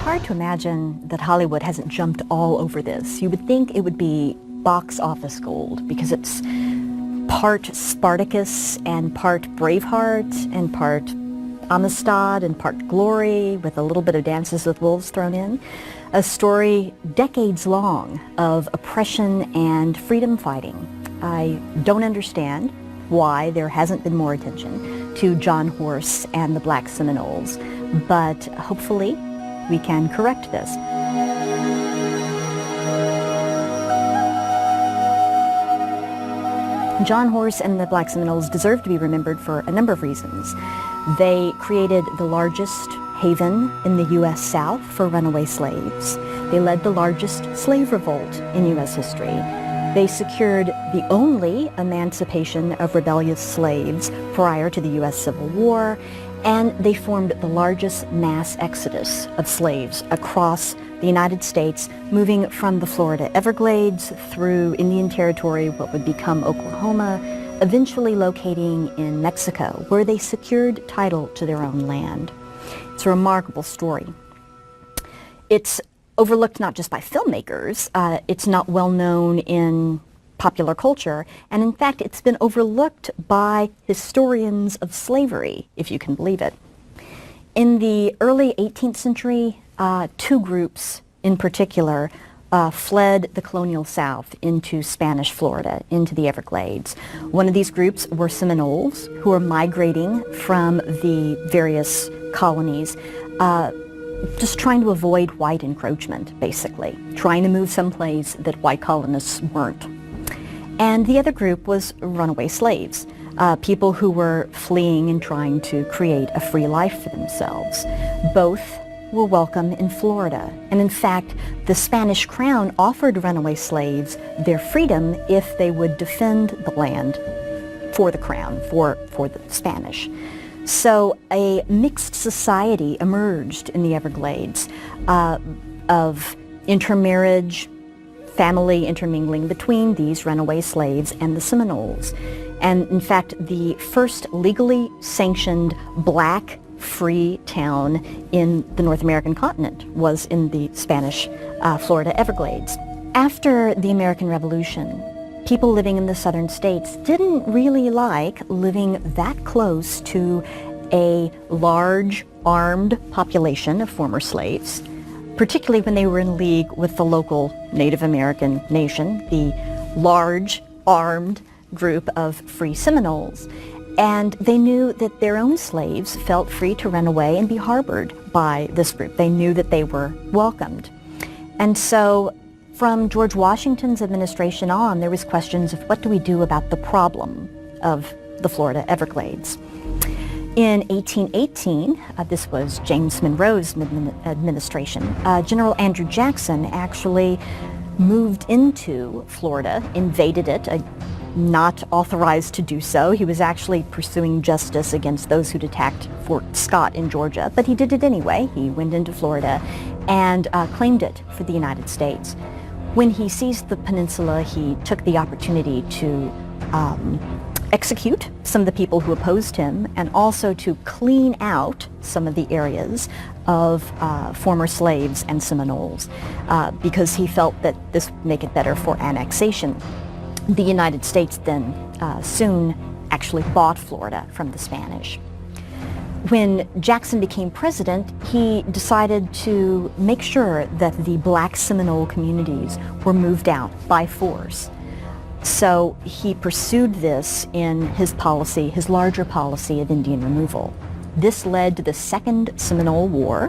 hard to imagine that Hollywood hasn't jumped all over this. You would think it would be box office gold because it's part Spartacus and part Braveheart and part Amistad and part Glory with a little bit of Dances with Wolves thrown in. A story decades long of oppression and freedom fighting. I don't understand why there hasn't been more attention to John Horse and the Black Seminoles, but hopefully we can correct this. John Horse and the Black Seminoles deserve to be remembered for a number of reasons. They created the largest haven in the U.S. South for runaway slaves. They led the largest slave revolt in U.S. history. They secured the only emancipation of rebellious slaves prior to the U.S. Civil War, and they formed the largest mass exodus of slaves across the United States, moving from the Florida Everglades through Indian Territory, what would become Oklahoma, eventually locating in Mexico, where they secured title to their own land. It's a remarkable story. It's overlooked not just by filmmakers, it's not well known in popular culture, and in fact it's been overlooked by historians of slavery, if you can believe it. In the early 18th century, two groups in particular fled the colonial South into Spanish Florida, into the Everglades. One of these groups were Seminoles, who were migrating from the various colonies, just trying to avoid white encroachment, basically, trying to move someplace that white colonists weren't. And the other group was runaway slaves, people who were fleeing and trying to create a free life for themselves. Both were welcome in Florida. And in fact, the Spanish crown offered runaway slaves their freedom if they would defend the land for the crown, for the Spanish. So a mixed society emerged in the Everglades of intermarriage, family intermingling between these runaway slaves and the Seminoles. And in fact, the first legally sanctioned black free town in the North American continent was in the Spanish Florida Everglades. After the American Revolution, people living in the southern states didn't really like living that close to a large armed population of former slaves, particularly when they were in league with the local Native American nation, the large armed group of free Seminoles. And they knew that their own slaves felt free to run away and be harbored by this group. They knew that they were welcomed. And so from George Washington's administration on, there was questions of what do we do about the problem of the Florida Everglades. In 1818, this was James Monroe's administration, General Andrew Jackson actually moved into Florida, invaded it, not authorized to do so. He was actually pursuing justice against those who'd attacked Fort Scott in Georgia, but he did it anyway. He went into Florida and claimed it for the United States. When he seized the peninsula, he took the opportunity to execute some of the people who opposed him and also to clean out some of the areas of former slaves and Seminoles because he felt that this would make it better for annexation. The United States then soon actually bought Florida from the Spanish. When Jackson became president, he decided to make sure that the black Seminole communities were moved out by force. So he pursued this in his policy, his larger policy of Indian removal. This led to the Second Seminole War,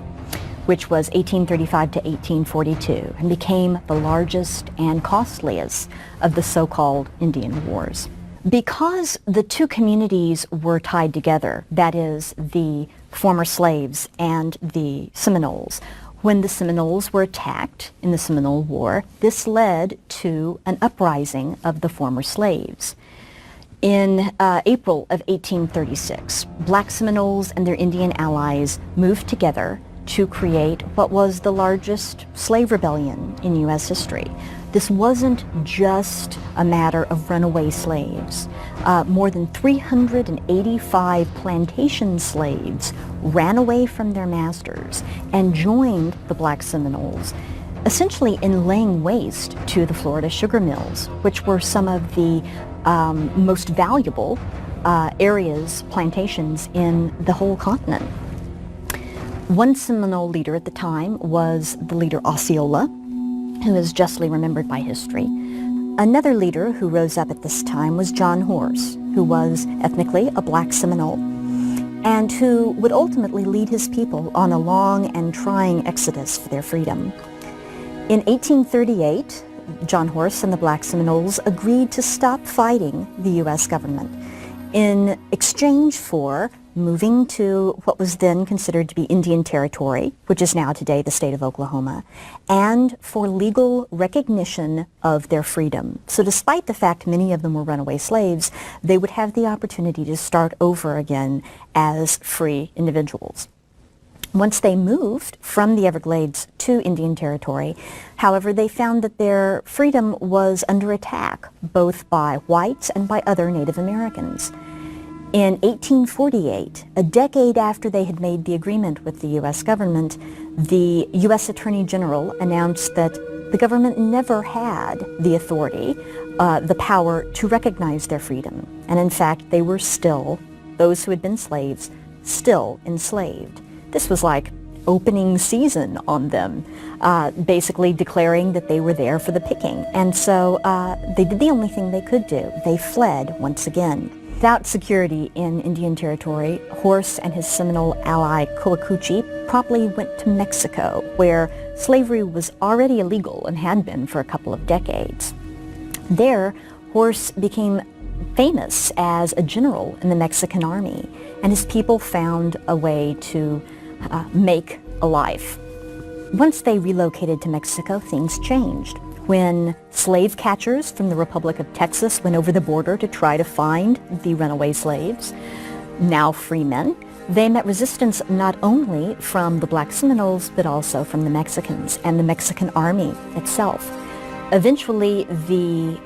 which was 1835 to 1842, and became the largest and costliest of the so-called Indian Wars. Because the two communities were tied together, that is, the former slaves and the Seminoles, when the Seminoles were attacked in the Seminole War, this led to an uprising of the former slaves. In April of 1836, black Seminoles and their Indian allies moved together to create what was the largest slave rebellion in U.S. history. this wasn't just a matter of runaway slaves. More than 385 plantation slaves ran away from their masters and joined the Black Seminoles, essentially in laying waste to the Florida sugar mills, which were some of the most valuable plantations in the whole continent. One Seminole leader at the time was the leader Osceola, who is justly remembered by history. Another leader who rose up at this time was John Horse, who was ethnically a Black Seminole, and who would ultimately lead his people on a long and trying exodus for their freedom. In 1838, John Horse and the Black Seminoles agreed to stop fighting the U.S. government in exchange for moving to what was then considered to be Indian Territory, which is now today the state of Oklahoma, and for legal recognition of their freedom. So despite the fact many of them were runaway slaves, they would have the opportunity to start over again as free individuals. Once they moved from the Everglades to Indian Territory, however, they found that their freedom was under attack, both by whites and by other Native Americans. In 1848, a decade after they had made the agreement with the U.S. government, the U.S. Attorney General announced that the government never had the authority, the power to recognize their freedom. And in fact, they were still, those who had been slaves, still enslaved. This was like opening season on them, basically declaring that they were there for the picking. And so they did the only thing they could do. They fled once again. Without security in Indian Territory, Horse and his Seminole ally Coacuchi promptly went to Mexico, where slavery was already illegal and had been for a couple of decades. There, Horse became famous as a general in the Mexican army, and his people found a way to make a life. Once they relocated to Mexico, things changed. When slave catchers from the Republic of Texas went over the border to try to find the runaway slaves, now free men, they met resistance not only from the Black Seminoles, but also from the Mexicans and the Mexican army itself. Eventually, the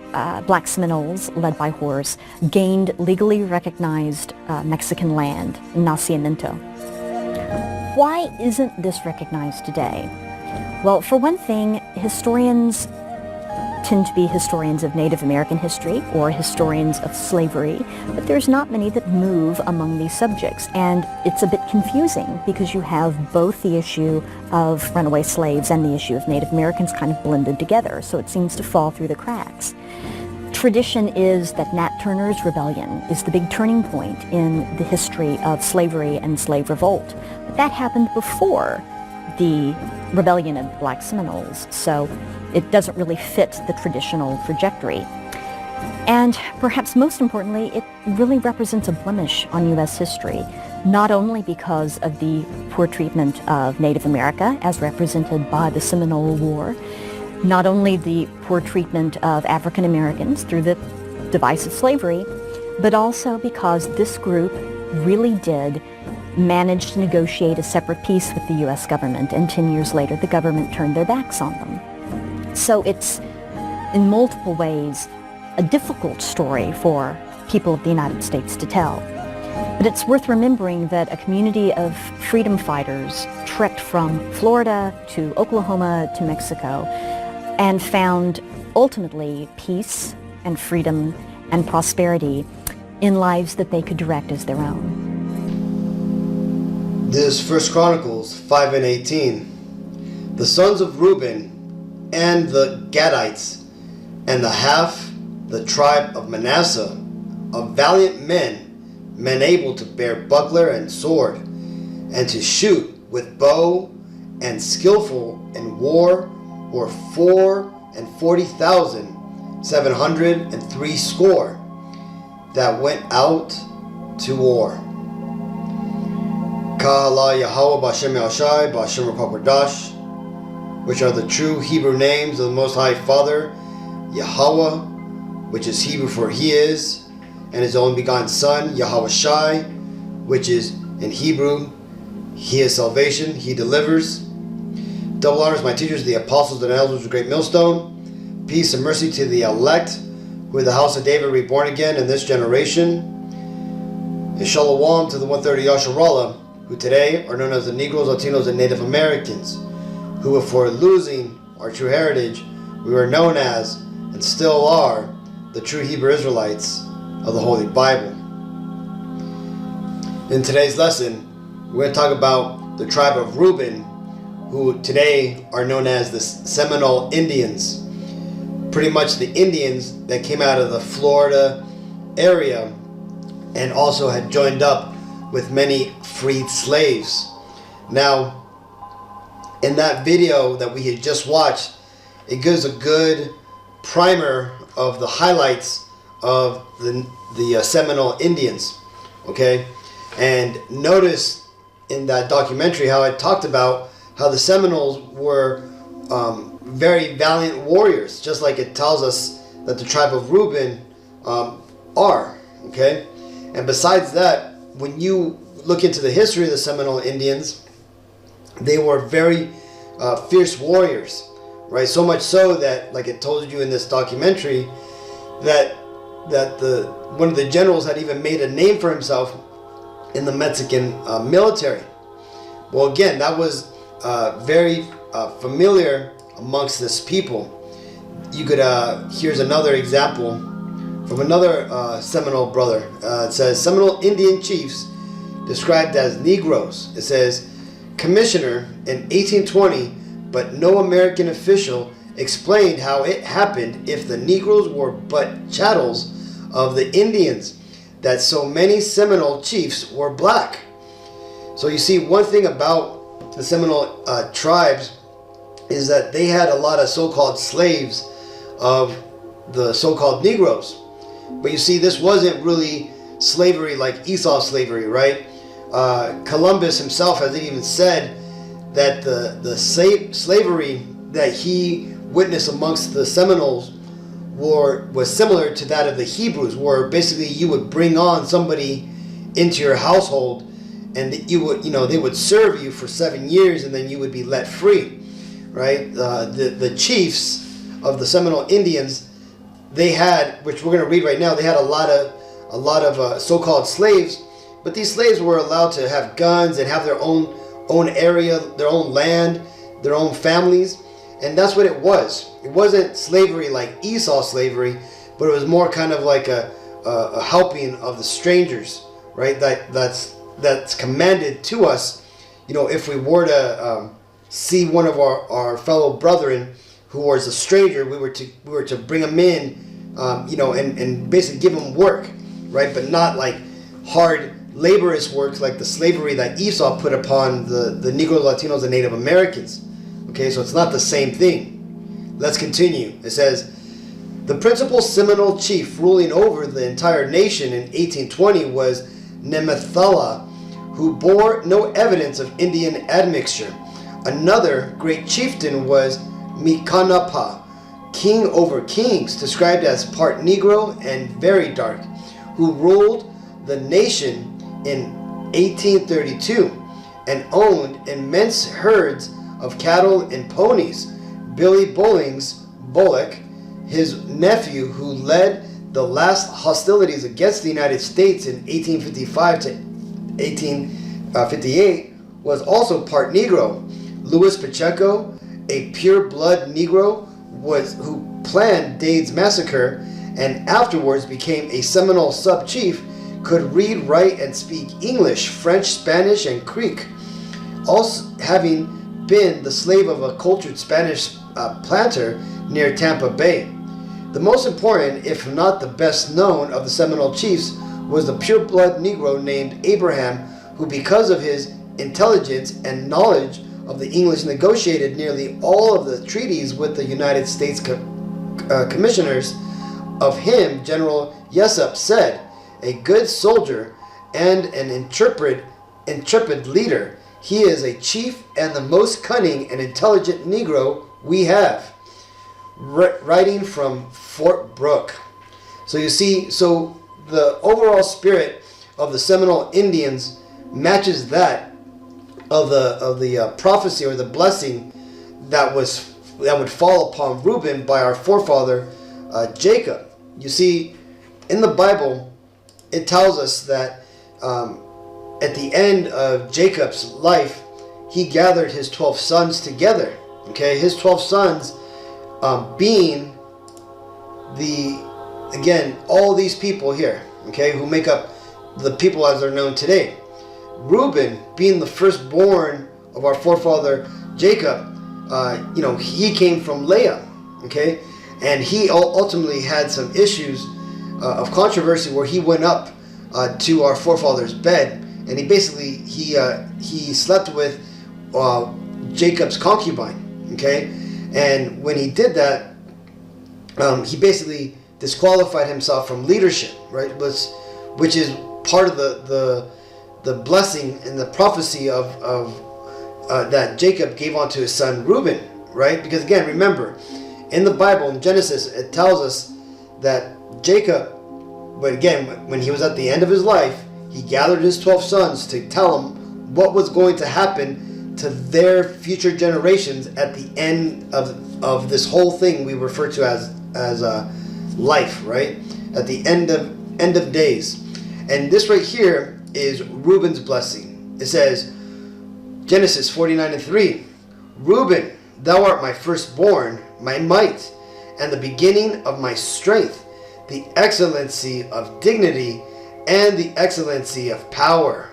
Black Seminoles, led by Horse, gained legally recognized Mexican land, nacimiento. Why isn't this recognized today? Well, for one thing, historians tend to be historians of Native American history or historians of slavery, but there's not many that move among these subjects. And it's a bit confusing because you have both the issue of runaway slaves and the issue of Native Americans kind of blended together, so it seems to fall through the cracks. Tradition is that Nat Turner's rebellion is the big turning point in the history of slavery and slave revolt. But that happened before the rebellion of the Black Seminoles, so it doesn't really fit the traditional trajectory. And perhaps most importantly, it really represents a blemish on U.S. history, not only because of the poor treatment of Native America as represented by the Seminole War, not only the poor treatment of African Americans through the device of slavery, but also because this group really did manage to negotiate a separate peace with the U.S. government, and 10 years later the government turned their backs on them. So it's, in multiple ways, a difficult story for people of the United States to tell. But it's worth remembering that a community of freedom fighters trekked from Florida to Oklahoma to Mexico and found ultimately peace and freedom and prosperity in lives that they could direct as their own. This is 1 Chronicles 5 and 18. The sons of Reuben and the Gadites and the tribe of Manasseh, of valiant men, men able to bear buckler and sword, and to shoot with bow, and skillful in war, were 40,760 that went out to war. Ka'ala Yahweh B'Shem Yahshai B'Shem Rapapardash, which are the true Hebrew names of the Most High Father, Yahweh, which is Hebrew for He is, and His only begotten Son, Yahweh Shai, which is in Hebrew, He is salvation, He delivers. Double honors my teachers, the apostles and elders of Great Millstone. Peace and mercy to the elect, who are the house of David reborn again in this generation. And Shalom to the 130 Yasharallah, who today are known as the Negroes, Latinos, and Native Americans, who for losing our true heritage, we were known as, and still are, the true Hebrew Israelites of the Holy Bible. In today's lesson, we're going to talk about the tribe of Reuben, who today are known as the Seminole Indians. Pretty much the Indians that came out of the Florida area and also had joined up with many freed slaves. Now, in that video that we had just watched, it gives a good primer of the highlights of the Seminole Indians. Okay, and notice in that documentary how I talked about how the Seminoles were very valiant warriors, just like it tells us that the tribe of Reuben are. Okay, and besides that, when you look into the history of the Seminole Indians, they were very fierce warriors, right? So much so that, like it told you in this documentary, that one of the generals had even made a name for himself in the Mexican military. Well, again, that was very familiar amongst this people. You could here's another example from another Seminole brother. It says Seminole Indian chiefs described as Negroes. It says commissioner in 1820, but no American official explained how it happened if the Negroes were but chattels of the Indians, that so many Seminole chiefs were black. So you see, one thing about the Seminole tribes is that they had a lot of so-called slaves of the so-called Negroes. But you see, this wasn't really slavery like Esau slavery, right? Columbus himself has even said that the slavery that he witnessed amongst the Seminoles was similar to that of the Hebrews, where basically you would bring on somebody into your household and you would, they would serve you for 7 years and then you would be let free, right? The chiefs of the Seminole Indians, they had, which we're going to read right now, they had a lot of so-called slaves, but these slaves were allowed to have guns and have their own area, their own land, their own families, and that's what it was. It wasn't slavery like Esau slavery, but it was more kind of like a helping of the strangers, right? That's commanded to us, if we were to see one of our fellow brethren who was a stranger, we were to bring him in, and basically give him work, right? But not like hard laborious work like the slavery that Esau put upon the Negro, Latinos, and Native Americans. Okay, so it's not the same thing. Let's continue. It says, the principal Seminole chief ruling over the entire nation in 1820 was Nemethala, who bore no evidence of Indian admixture. Another great chieftain was Mikanapa, king over kings, described as part Negro and very dark, who ruled the nation in 1832 and owned immense herds of cattle and ponies. Billy Bullock, his nephew, who led the last hostilities against the United States in 1855 to 1858, was also part Negro. Louis Pacheco, a pure-blood Negro, who planned Dade's massacre and afterwards became a Seminole sub-chief, could read, write, and speak English, French, Spanish, and Creek, also having been the slave of a cultured Spanish planter near Tampa Bay. The most important, if not the best known, of the Seminole chiefs was the pure-blood Negro named Abraham, who, because of his intelligence and knowledge of the English, negotiated nearly all of the treaties with the United States commissioners. Of him, General Jessup said, a good soldier and an intrepid leader, he is a chief and the most cunning and intelligent Negro we have. Writing from Fort Brooke. So you see, the overall spirit of the Seminole Indians matches that of the prophecy or the blessing that was would fall upon Reuben by our forefather Jacob. You see, in the Bible, it tells us that at the end of Jacob's life, he gathered his 12 sons together. Okay, his 12 sons being all these people here, okay, who make up the people as they're known today. Reuben, being the firstborn of our forefather Jacob, he came from Leah, okay, and he ultimately had some issues of controversy where he went up to our forefather's bed, and he slept with Jacob's concubine, okay, and when he did that, he basically disqualified himself from leadership, right? Which is part of the blessing and the prophecy of that Jacob gave onto his son Reuben, right? Because again, remember, in the Bible, in Genesis, it tells us that Jacob, but again, when he was at the end of his life, he gathered his 12 sons to tell them what was going to happen to their future generations at the end of this whole thing we refer to as life, right? At the end of days. And this right here is Reuben's blessing. It says, Genesis 49:3, Reuben, thou art my firstborn, my might, and the beginning of my strength, the excellency of dignity, and the excellency of power,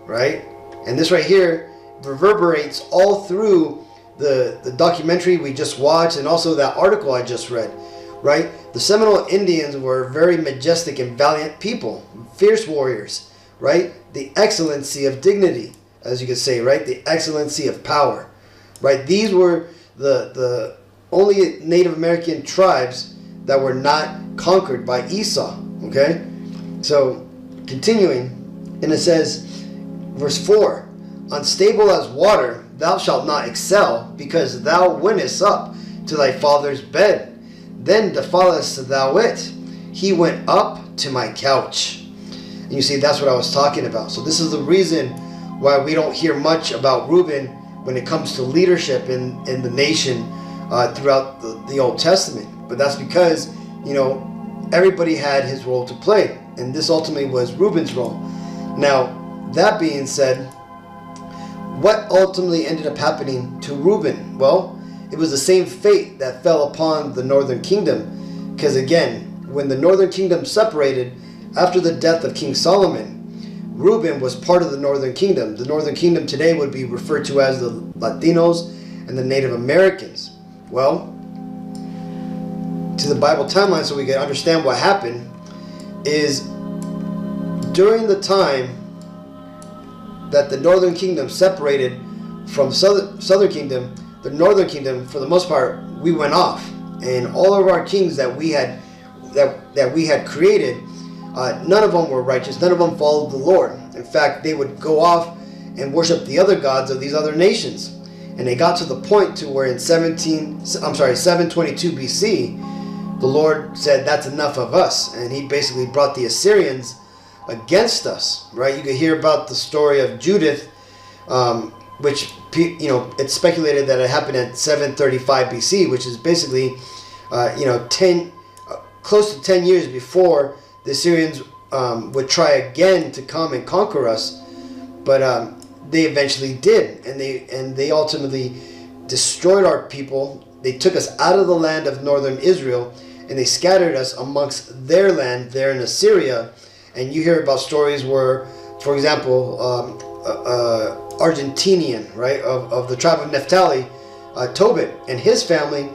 right? And this right here reverberates all through the documentary we just watched and also that article I just read, right? The Seminole Indians were very majestic and valiant people, fierce warriors, right? The excellency of dignity, as you could say, right? The excellency of power, right? These were the only Native American tribes that were not conquered by Esau, okay? So, continuing, and it says, verse 4, unstable as water, thou shalt not excel, because thou wentest up to thy father's bed. Then defilest thou it. He went up to my couch. And you see, that's what I was talking about. So this is the reason why we don't hear much about Reuben when it comes to leadership in the nation throughout the Old Testament. But that's because, everybody had his role to play. And this ultimately was Reuben's role. Now, that being said, what ultimately ended up happening to Reuben? Well, it was the same fate that fell upon the northern kingdom. Because again, when the northern kingdom separated after the death of King Solomon, Reuben was part of the northern kingdom. The northern kingdom today would be referred to as the Latinos and the Native Americans. Well, to the Bible timeline so we can understand what happened is during the time that the northern kingdom separated from southern kingdom, the northern kingdom, for the most part, we went off, and all of our kings that we had created, none of them were righteous. None of them followed the Lord. In fact, they would go off and worship the other gods of these other nations, and they got to the point to where in 722 BC, the Lord said, "That's enough of us," and He basically brought the Assyrians against us. Right? You could hear about the story of Judith, which it's speculated that it happened at 735 BC, which is basically, close to 10 years before the Assyrians would try again to come and conquer us. But they eventually did, and they ultimately destroyed our people. They took us out of the land of northern Israel, and they scattered us amongst their land there in Assyria. And you hear about stories where, for example, Argentinian, right, of the tribe of Naphtali, Tobit and his family,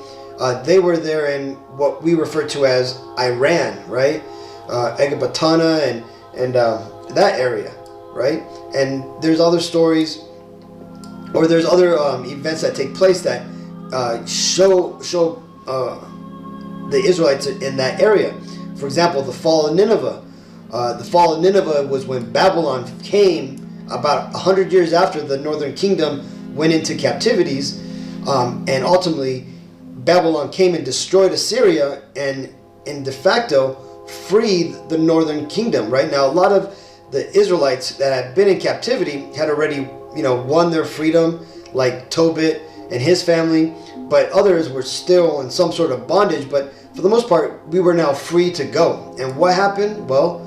they were there in what we refer to as Iran, right, Ecbatana and that area, right. And there's other stories, or there's other events that take place that show the Israelites in that area. For example, the fall of Nineveh. The fall of Nineveh was when Babylon came about 100 years after the northern kingdom went into captivities, and ultimately Babylon came and destroyed Assyria and de facto freed the northern kingdom. Right now, a lot of the Israelites that had been in captivity had already won their freedom, like Tobit and his family, but others were still in some sort of bondage. But for the most part, we were now free to go. And what happened? Well,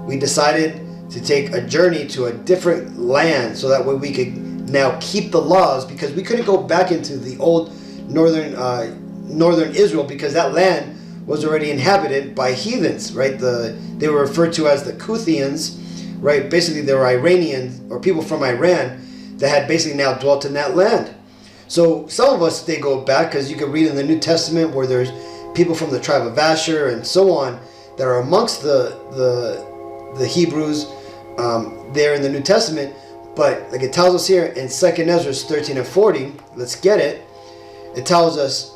we decided to take a journey to a different land so that way we could now keep the laws, because we couldn't go back into the old northern Israel, because that land was already inhabited by heathens, right? They were referred to as the Kuthians, right? Basically, they were Iranians or people from Iran that had basically now dwelt in that land. So some of us, they go back, because you can read in the New Testament where there's people from the tribe of Asher and so on that are amongst the Hebrews there in the New Testament. But like it tells us here in 2nd Ezra 13 and 40, let's get it. It tells us,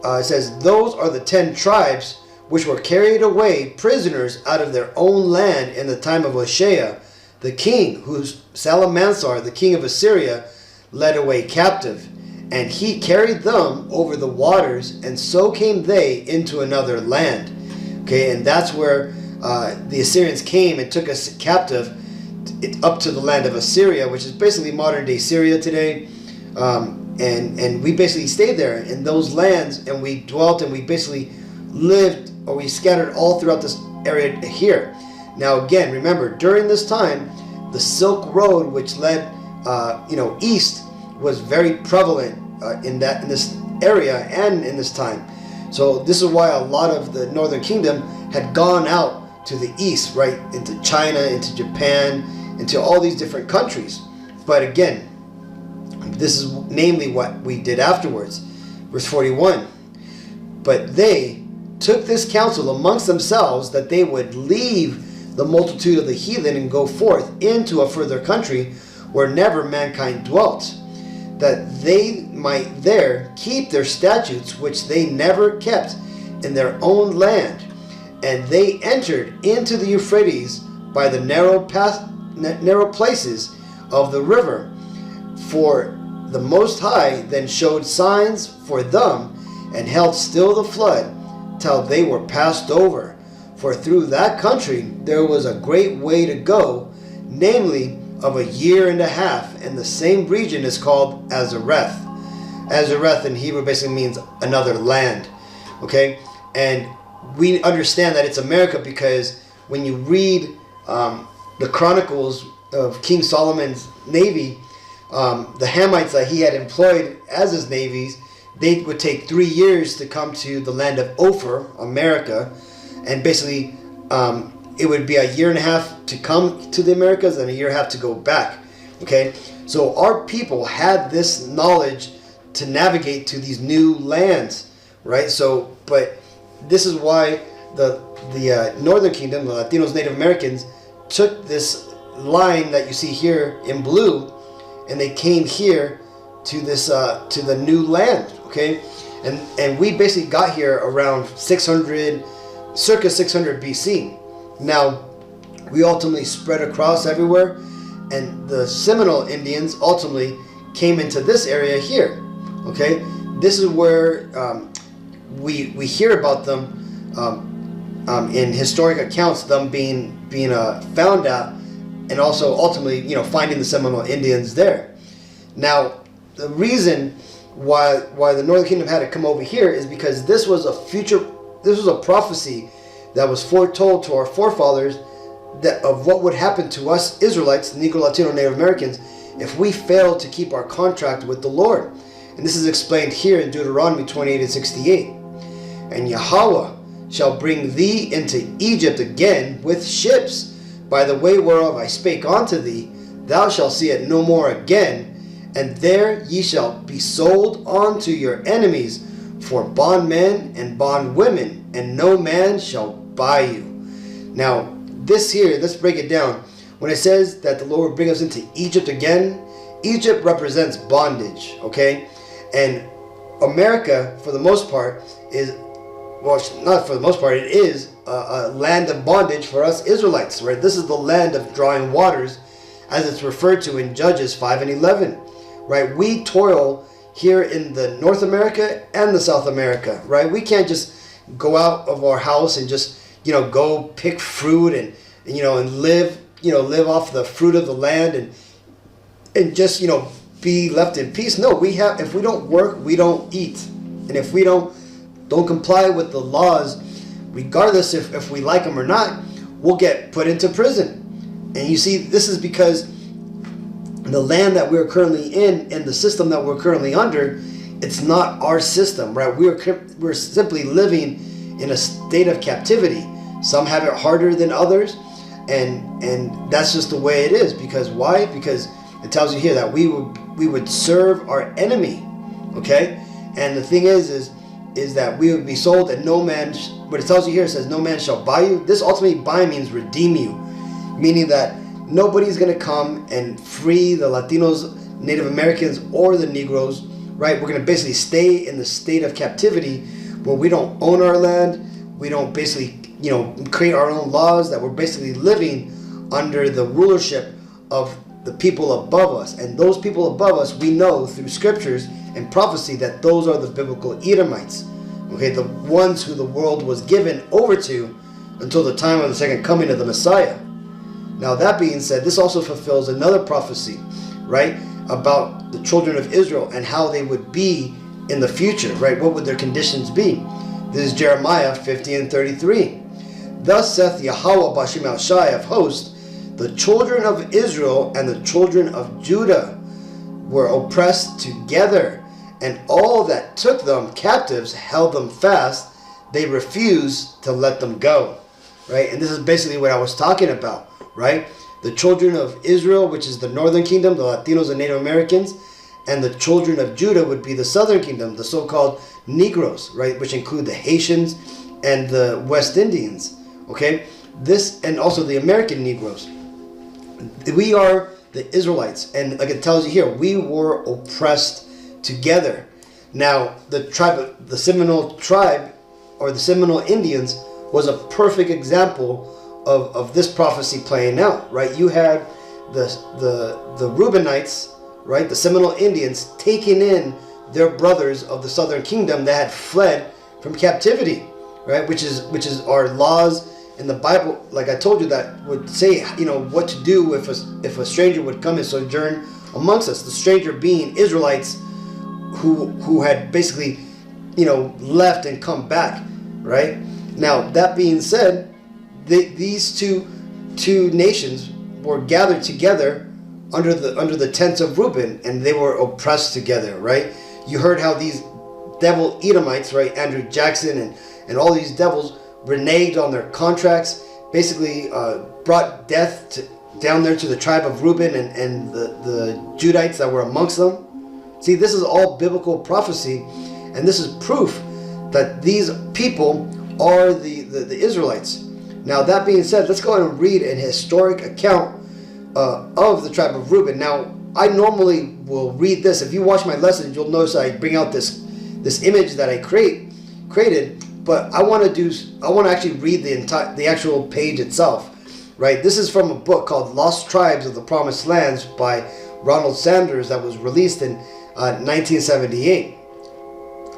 it says, those are the 10 tribes which were carried away prisoners out of their own land in the time of Hoshea, the king, whose Salamansar, the king of Assyria, led away captive. And he carried them over the waters, and so came they into another land. Okay, and that's where the Assyrians came and took us captive up to the land of Assyria, which is basically modern day Syria today. And we basically stayed there in those lands, and we dwelt, and we basically lived, or we scattered all throughout this area here. Now again, remember, during this time, the Silk Road, which led east, was very prevalent in this area and in this time. So this is why a lot of the Northern Kingdom had gone out to the east, right, into China, into Japan, into all these different countries. But again, this is namely what we did afterwards. Verse 41. But they took this counsel amongst themselves, that they would leave the multitude of the heathen and go forth into a further country where never mankind dwelt, that they might there keep their statutes which they never kept in their own land. And they entered into the Euphrates by the narrow places of the river. For the Most High then showed signs for them, and held still the flood till they were passed over. For through that country there was a great way to go, namely of a year and a half, and the same region is called Azareth. Azareth in Hebrew basically means another land. Okay, and we understand that it's America because when you read the chronicles of King Solomon's navy, the Hamites that he had employed as his navies, they would take 3 years to come to the land of Ophir, America, and basically it would be a year and a half to come to the Americas and a year and a half to go back. Okay, so our people had this knowledge to navigate to these new lands, right? So, but this is why the Northern Kingdom, the Latinos, Native Americans, took this line that you see here in blue, and they came here to this to the new land. Okay, and we basically got here around circa 600 BC. Now we ultimately spread across everywhere, and the Seminole Indians ultimately came into this area here. Okay, this is where we hear about them in historic accounts, them being found out, and also ultimately finding the Seminole Indians there. Now the reason why the Northern Kingdom had to come over here is because this was a prophecy that was foretold to our forefathers of what would happen to us Israelites, Negro, Latino, Native Americans, if we failed to keep our contract with the Lord. And this is explained here in Deuteronomy 28 and 68. And Yahweh shall bring thee into Egypt again with ships, by the way whereof I spake unto thee. Thou shalt see it no more again, and there ye shall be sold unto your enemies for bondmen and bondwomen, and no man shall buy you. Now, this here, let's break it down. When it says that the Lord will bring us into Egypt again, Egypt represents bondage, okay? And America, for the most part, is, well, not for the most part, it is a land of bondage for us Israelites, right? This is the land of drawing waters, as it's referred to in Judges 5 and 11, right? We toil here in the North America and the South America, right? We can't just go out of our house and just, go pick fruit and live off the fruit of the land and just, be left in peace. No, if we don't work, we don't eat. And if we don't comply with the laws, regardless if we like them or not, we'll get put into prison. And you see, this is because the land that we're currently in and the system that we're currently under, it's not our system, right? We're simply living in a state of captivity. Some have it harder than others, and that's just the way it is. Because why? Because it tells you here that we would serve our enemy, okay? And the thing is that we would be sold, and no man. But it tells you here, it says, "No man shall buy you." This ultimately buy means redeem you, meaning that nobody's gonna come and free the Latinos, Native Americans, or the Negroes, right? We're gonna basically stay in the state of captivity where we don't own our land. We don't basically, create our own laws, that we're basically living under the rulership of the people above us. And those people above us, we know through scriptures and prophecy that those are the biblical Edomites. Okay, the ones who the world was given over to until the time of the second coming of the Messiah. Now, that being said, this also fulfills another prophecy, right, about the children of Israel and how they would be in the future, right? What would their conditions be? This is Jeremiah 50:33. "Thus saith Yahweh Bashim al-Shai of hosts, the children of Israel and the children of Judah were oppressed together, and all that took them captives held them fast. They refused to let them go." Right? And this is basically what I was talking about, right? The children of Israel, which is the northern kingdom, the Latinos and Native Americans, and the children of Judah would be the southern kingdom, the so-called Negroes, right? Which include the Haitians and the West Indians, okay? This, and also the American Negroes. We are the Israelites, and like it tells you here, we were oppressed together. Now, the Seminole tribe, or the Seminole Indians, was a perfect example of this prophecy playing out, right? You had the Reubenites, right, the Seminole Indians, taking in their brothers of the southern kingdom that had fled from captivity, right? Which is our laws in the Bible, like I told you, that would say, what to do if a stranger would come and sojourn amongst us. The stranger being Israelites who had basically, left and come back, right? Now, that being said, these two nations were gathered together under the tents of Reuben, and they were oppressed together, right? You heard how these devil Edomites, right, Andrew Jackson and all these devils reneged on their contracts, basically brought death down there to the tribe of Reuben and the Judites that were amongst them. See, this is all biblical prophecy, and this is proof that these people are the Israelites. Now, that being said, let's go ahead and read an historic account of the tribe of Reuben. Now, I normally will read this. If you watch my lessons, you'll notice I bring out this image that I created, but I want to actually read the actual page itself, right? This is from a book called Lost Tribes of the Promised Lands by Ronald Sanders that was released in 1978.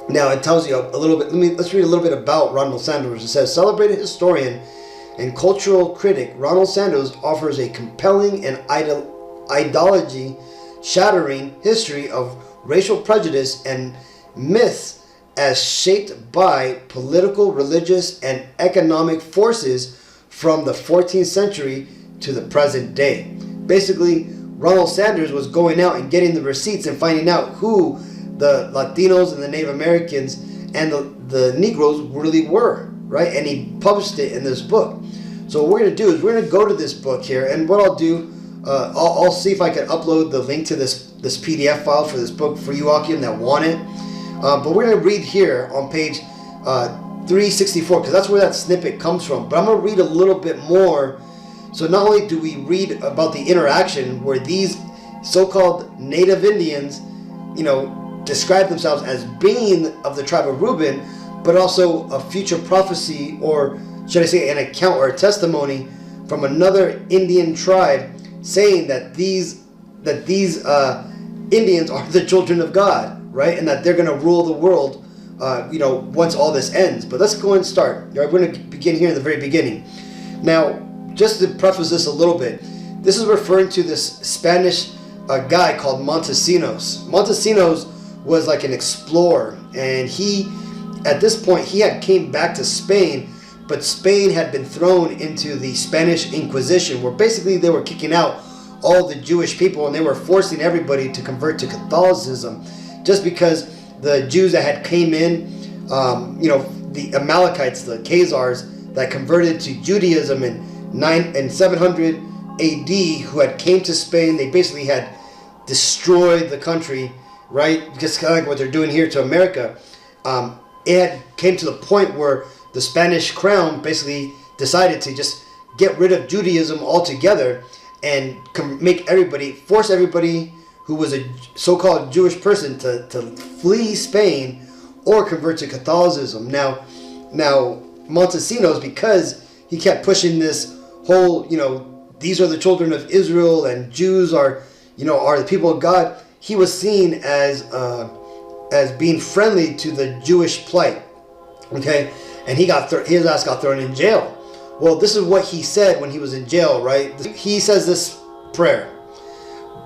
Now, it tells you a little bit. Let's read a little bit about Ronald Sanders. It says, celebrated historian and cultural critic Ronald Sanders offers a compelling and ideology-shattering history of racial prejudice and myths as shaped by political, religious, and economic forces from the 14th century to the present day. Basically, Ronald Sanders was going out and getting the receipts and finding out who the Latinos and the Native Americans and the Negroes really were, right? And he published it in this book. So what we're going to do is we're going to go to this book here, and what I'll do, I'll see if I can upload the link to this PDF file for this book for you, Akim, that want it. But we're going to read here on page 364, because that's where that snippet comes from. But I'm going to read a little bit more. So not only do we read about the interaction where these so-called Native Indians, describe themselves as being of the tribe of Reuben, but also a future prophecy, or should I say an account or a testimony from another Indian tribe saying that these Indians are the children of God, right? And that they're going to rule the world, once all this ends. But let's go and start. Right? We're going to begin here in the very beginning. Now, just to preface this a little bit, this is referring to this Spanish a guy called Montesinos. Montesinos was like an explorer, and he, at this point, he had came back to Spain, but Spain had been thrown into the Spanish Inquisition, where basically they were kicking out all the Jewish people, and they were forcing everybody to convert to Catholicism, just because the Jews that had came in, the Amalekites, the Khazars that converted to Judaism in 700 AD, who had came to Spain, they basically had destroyed the country, right? Just kind of like what they're doing here to America. It had came to the point where the Spanish crown basically decided to just get rid of Judaism altogether and force everybody who was a so-called Jewish person to flee Spain or convert to Catholicism. Now Montesinos, because he kept pushing this whole, these are the children of Israel and Jews are the people of God, he was seen as being friendly to the Jewish plight. Okay, and his ass got thrown in jail. Well, this is what he said when he was in jail, right? He says this prayer: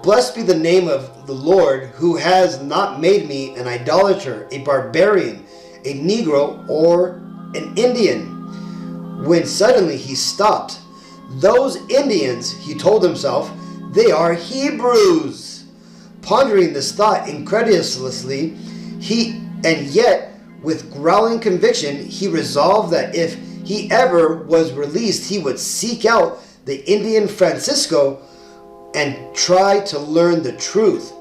"Blessed be the name of the Lord, who has not made me an idolater, a barbarian, a Negro, or an Indian." When suddenly he stopped. Those Indians, he told himself, they are Hebrews. Pondering this thought incredulously, and yet with growling conviction, he resolved that if he ever was released, he would seek out the Indian Francisco and try to learn the truth.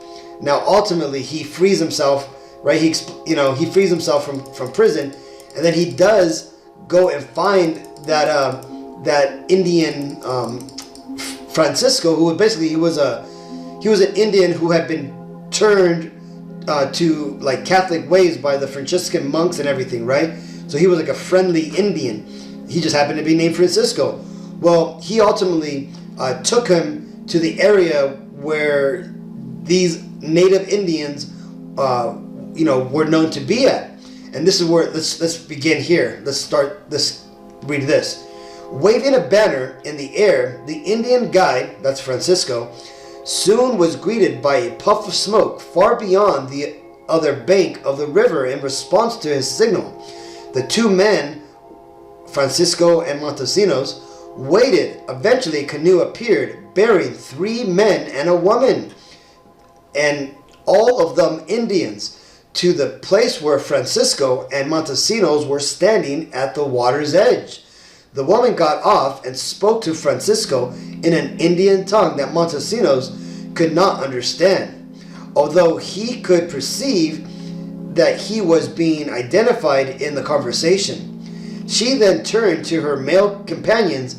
Now, ultimately, he frees himself, right? He frees himself from prison, and then he does go and find that Indian Francisco, who basically he was an Indian who had been turned to like Catholic ways by the Franciscan monks and everything, right? So he was like a friendly Indian. He just happened to be named Francisco. Well, he ultimately took him to the area where these native Indians, were known to be at. And this is where let's begin here. Let's read this. Waving a banner in the air, the Indian guide, that's Francisco, soon was greeted by a puff of smoke far beyond the other bank of the river in response to his signal. The two men, Francisco and Montesinos, waited. Eventually a canoe appeared, bearing 3 men and a woman, and all of them Indians, to the place where Francisco and Montesinos were standing at the water's edge. The woman got off and spoke to Francisco in an Indian tongue that Montesinos could not understand, although he could perceive that he was being identified in the conversation. She then turned to her male companions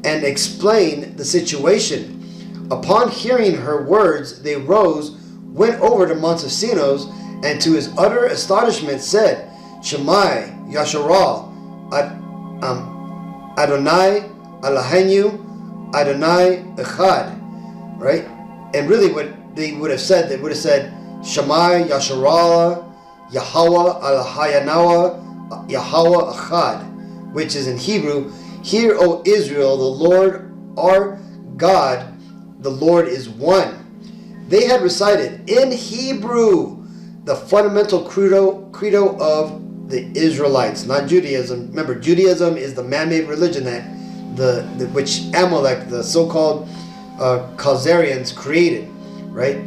and explained the situation. Upon hearing her words, they rose, went over to Montesinos, and to his utter astonishment said, "Shemai Yasharal, Adonai Eloheinu, Adonai Echad," right? And really what they would have said, Shemai Yasharal, Yahweh Elohayanawa, Yahweh Echad, which is in Hebrew, "Hear, O Israel, the Lord our God, the Lord is one." They had recited in Hebrew the fundamental credo of the Israelites, not Judaism. Remember, Judaism is the man-made religion which Amalek, the so-called Khazarians, created, right?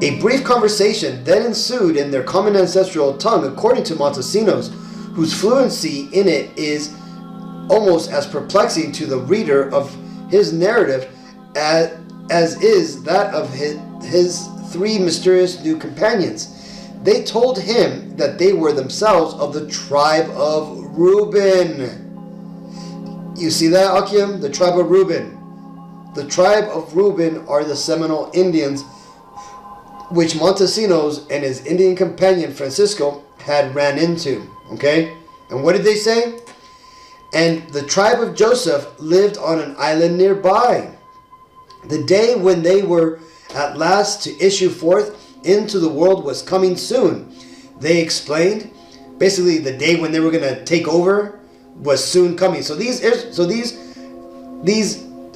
A brief conversation then ensued in their common ancestral tongue, according to Montesinos, whose fluency in it is almost as perplexing to the reader of his narrative as is that of his 3 mysterious new companions. They told him that they were themselves of the tribe of Reuben. You see that, Akim? The tribe of Reuben. The tribe of Reuben are the Seminole Indians, which Montesinos and his Indian companion Francisco had ran into. Okay? And what did they say? "And the tribe of Joseph lived on an island nearby. The day when they were at last to issue forth into the world was coming soon," they explained. Basically, the day when they were going to take over was soon coming. So these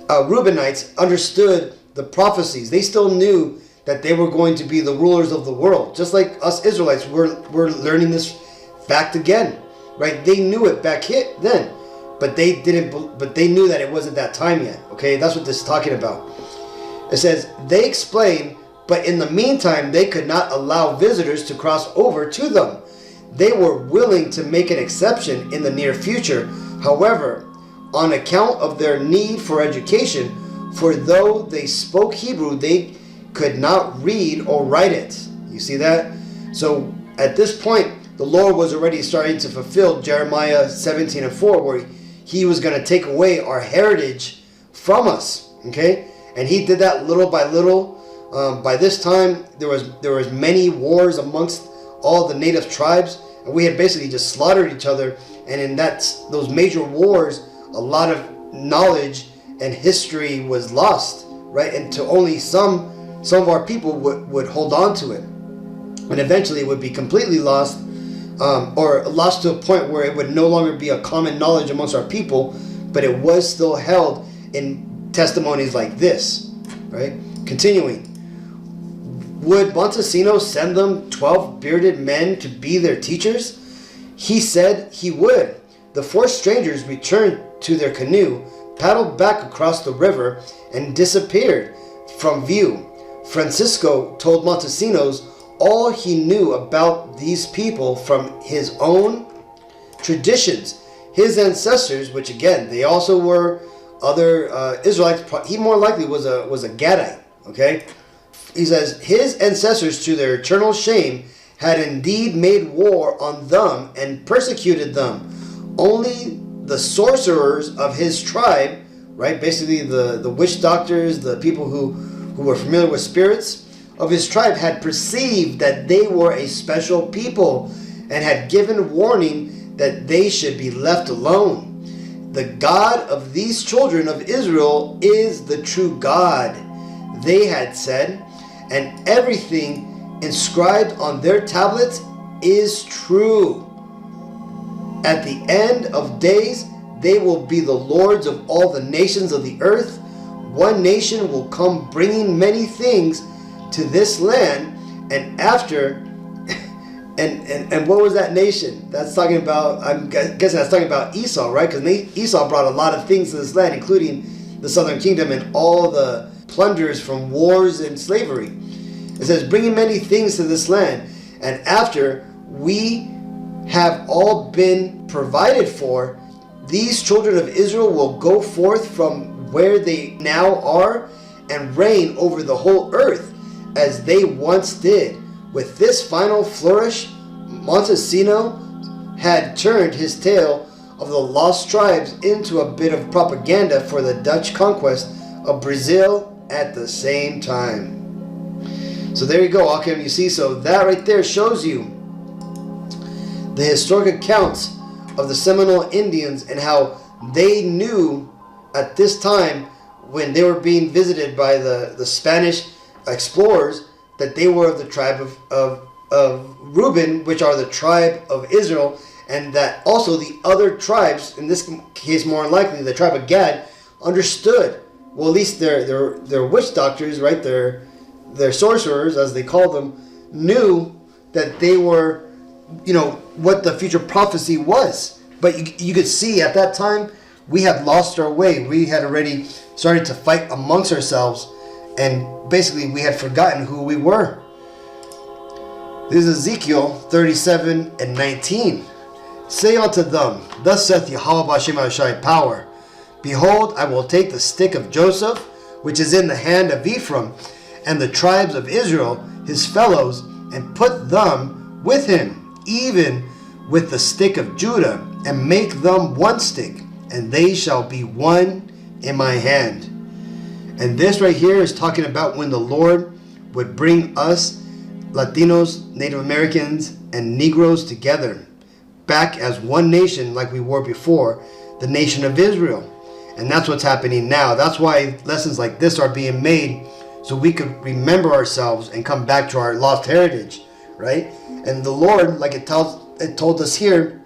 Reubenites understood the prophecies. They still knew that they were going to be the rulers of the world. Just like us Israelites, we're learning this fact again, right? They knew it back then, but they didn't. But they knew that it wasn't that time yet. Okay, that's what this is talking about. It says they explained, but in the meantime, they could not allow visitors to cross over to them. They were willing to make an exception in the near future. However, on account of their need for education, for though they spoke Hebrew, they could not read or write it. You see that? So at this point, the Lord was already starting to fulfill Jeremiah 17:4, where he was going to take away our heritage from us. Okay? And he did that little by little. By this time, there was many wars amongst all the native tribes, and we had basically just slaughtered each other. And in those major wars, a lot of knowledge and history was lost, right? And to only some of our people would hold on to it, and eventually it would be completely lost, or lost to a point where it would no longer be a common knowledge amongst our people, but it was still held in testimonies like this, right? Continuing. Would Montesino send them 12 bearded men to be their teachers? He said he would. The 4 strangers returned to their canoe, paddled back across the river, and disappeared from view. Francisco told Montesinos all he knew about these people from his own traditions. His ancestors, which again, they also were other Israelites, he more likely was a Gadite, okay? He says, his ancestors, to their eternal shame, had indeed made war on them and persecuted them. Only the sorcerers of his tribe, right, basically the witch doctors, the people who were familiar with spirits of his tribe, had perceived that they were a special people and had given warning that they should be left alone. The God of these children of Israel is the true God, they had said, and everything inscribed on their tablets is true. At the end of days, they will be the lords of all the nations of the earth. One nation will come bringing many things to this land, and after, and what was that nation? That's talking about, I'm guessing that's talking about Esau, right? Because Esau brought a lot of things to this land, including the southern kingdom and all the plunders from wars and slavery. It says, bringing many things to this land, and after we have all been provided for, these children of Israel will go forth from where they now are and reign over the whole earth as they once did. With this final flourish, Montesino had turned his tale of the lost tribes into a bit of propaganda for the Dutch conquest of Brazil at the same time. So there you go, Akim. You see, so that right there shows you the historic accounts of the Seminole Indians and how they knew at this time when they were being visited by the Spanish explorers that they were of the tribe of Reuben, which are the tribe of Israel, and that also the other tribes, in this case more than likely the tribe of Gad, understood. Well, at least their witch doctors, right, their sorcerers, as they call them, knew that they were, what the future prophecy was. But you could see at that time, we had lost our way. We had already started to fight amongst ourselves, and basically we had forgotten who we were. This is Ezekiel 37 and 19. Say unto them, thus saith Yahweh B'Shem Yahshai power, behold, I will take the stick of Joseph, which is in the hand of Ephraim, and the tribes of Israel, his fellows, and put them with him, even with the stick of Judah, and make them one stick, and they shall be one in my hand. And this right here is talking about when the Lord would bring us Latinos, Native Americans, and Negroes together, back as one nation like we were before, the nation of Israel. And that's what's happening now. That's why lessons like this are being made, so we could remember ourselves and come back to our lost heritage, right? And the Lord, like it told us here,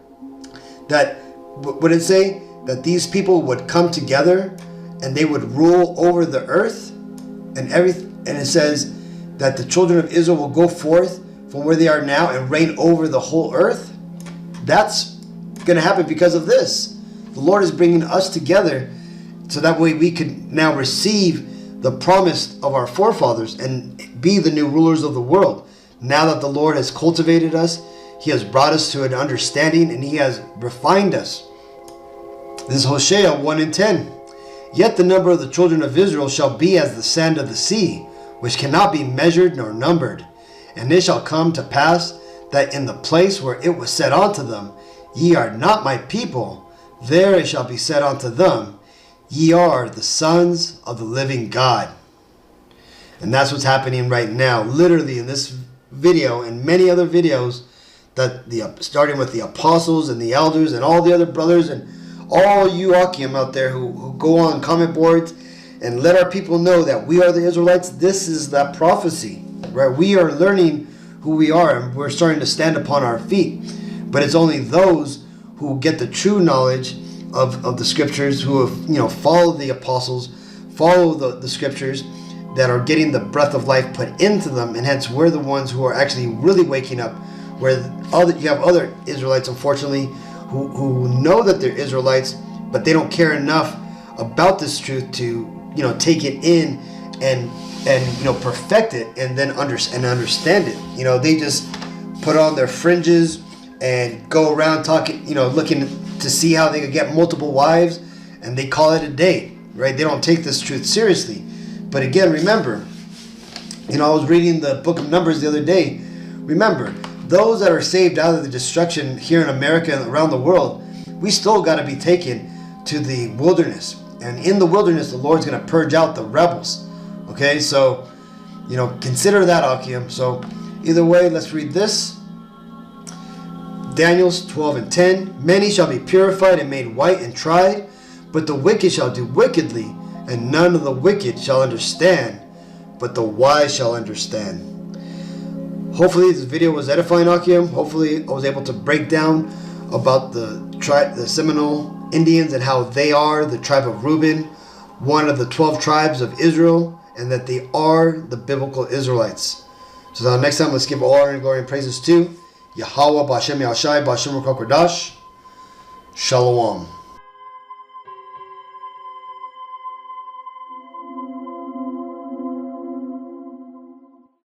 that, what did it say? That these people would come together and they would rule over the earth. and it says that the children of Israel will go forth from where they are now and reign over the whole earth. That's going to happen because of this. The Lord is bringing us together so that way we can now receive the promise of our forefathers and be the new rulers of the world. Now that the Lord has cultivated us, He has brought us to an understanding, and He has refined us. This is Hosea 1:10. Yet the number of the children of Israel shall be as the sand of the sea, which cannot be measured nor numbered. And it shall come to pass that in the place where it was said unto them, Ye are not my people, there it shall be said unto them, Ye are the sons of the living God. And that's what's happening right now, literally in this video and many other videos, that starting with the apostles and the elders and all the other brothers and all you Akim out there who go on comment boards and let our people know that we are the Israelites. This is that prophecy, right? We are learning who we are, and we're starting to stand upon our feet. But it's only those who get the true knowledge of the scriptures, who have followed the apostles, follow the scriptures, that are getting the breath of life put into them, and hence we're the ones who are actually really waking up. Where you have other Israelites, unfortunately, who know that they're Israelites, but they don't care enough about this truth to take it in and perfect it and then understand it. They just put on their fringes and go around talking, looking to see how they could get multiple wives, and they call it a day, right? They don't take this truth seriously. But again, remember, I was reading the book of Numbers the other day. Remember, those that are saved out of the destruction here in America and around the world, we still got to be taken to the wilderness. And in the wilderness, the Lord's going to purge out the rebels. Okay, so, consider that, Akim. So, either way, let's read this. Daniel 12:10. Many shall be purified and made white and tried, but the wicked shall do wickedly, and none of the wicked shall understand, but the wise shall understand. Hopefully this video was edifying, Akim. Hopefully I was able to break down about the Seminole Indians and how they are the tribe of Reuben, one of the 12 tribes of Israel, and that they are the biblical Israelites. So now next time, let's give all honor and glory and praises to Yahweh B'Hashem Yahshai B'Hashem Ruach HaKodesh. Shalom.